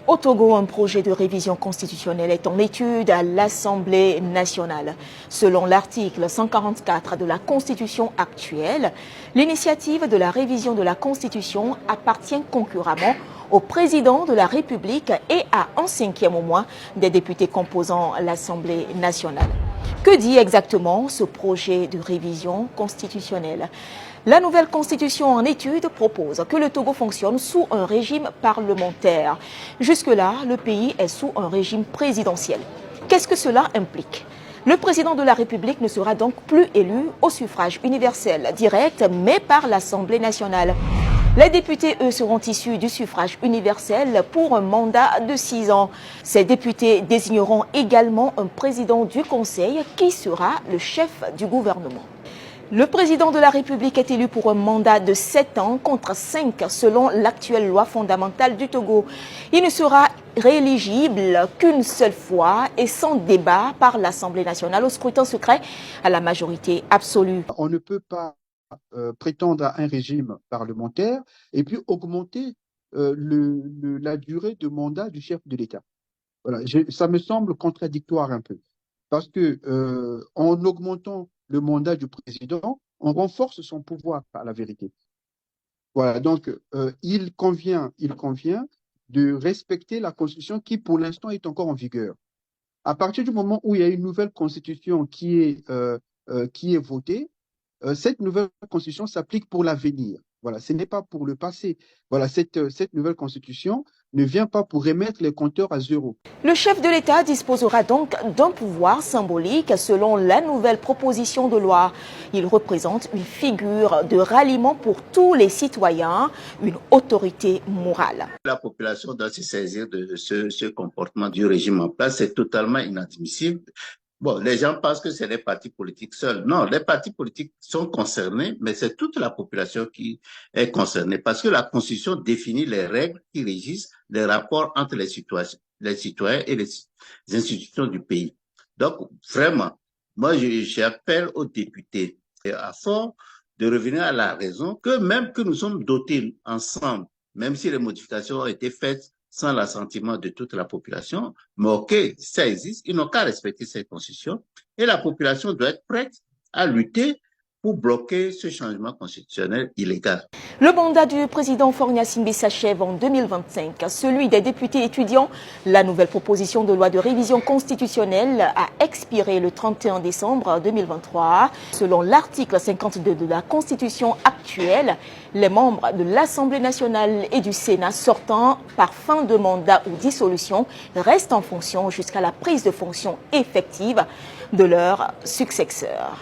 Au Togo, un projet de révision constitutionnelle est en étude à l'Assemblée nationale. Selon l'article 144 de la Constitution actuelle, l'initiative de la révision de la Constitution appartient concurremment au président de la République et à un cinquième au moins des députés composant l'Assemblée nationale. Que dit exactement ce projet de révision constitutionnelle? La nouvelle constitution en étude propose que le Togo fonctionne sous un régime parlementaire. Jusque-là, le pays est sous un régime présidentiel. Qu'est-ce que cela implique? Le président de la République ne sera donc plus élu au suffrage universel direct, mais par l'Assemblée nationale. Les députés, eux, seront issus du suffrage universel pour un mandat de 6 ans. Ces députés désigneront également un président du Conseil qui sera le chef du gouvernement. Le président de la République est élu pour un mandat de 7 ans contre 5 selon l'actuelle loi fondamentale du Togo. Il ne sera rééligible qu'une seule fois et sans débat par l'Assemblée nationale au scrutin secret à la majorité absolue. On ne peut pas prétendre à un régime parlementaire et puis augmenter la durée de mandat du chef de l'État. Voilà, ça me semble contradictoire un peu. Parce que en augmentant le mandat du président, on renforce son pouvoir à la vérité. Voilà, donc il convient de respecter la Constitution qui, pour l'instant, est encore en vigueur. À partir du moment où il y a une nouvelle Constitution qui est votée, cette nouvelle Constitution s'applique pour l'avenir. Voilà, ce n'est pas pour le passé. Voilà, cette nouvelle Constitution ne vient pas pour remettre les compteurs à zéro. Le chef de l'État disposera donc d'un pouvoir symbolique selon la nouvelle proposition de loi. Il représente une figure de ralliement pour tous les citoyens, une autorité morale. La population doit se saisir de ce comportement du régime en place. C'est totalement inadmissible. Bon, les gens pensent que c'est les partis politiques seuls. Non, les partis politiques sont concernés, mais c'est toute la population qui est concernée parce que la Constitution définit les règles qui régissent les rapports entre les citoyens et les institutions du pays. Donc, vraiment, moi, j'appelle aux députés, à force de revenir à la raison, que même que nous sommes dotés ensemble, même si les modifications ont été faites sans l'assentiment de toute la population, mais ok, ça existe, ils n'ont qu'à respecter cette constitution et la population doit être prête à lutter pour bloquer ce changement constitutionnel illégal. Le mandat du président Faure Gnassingbé s'achève en 2025. Celui des députés étudiants, la nouvelle proposition de loi de révision constitutionnelle a expiré le 31 décembre 2023. Selon l'article 52 de la Constitution actuelle, les membres de l'Assemblée nationale et du Sénat sortant par fin de mandat ou dissolution restent en fonction jusqu'à la prise de fonction effective de leurs successeurs.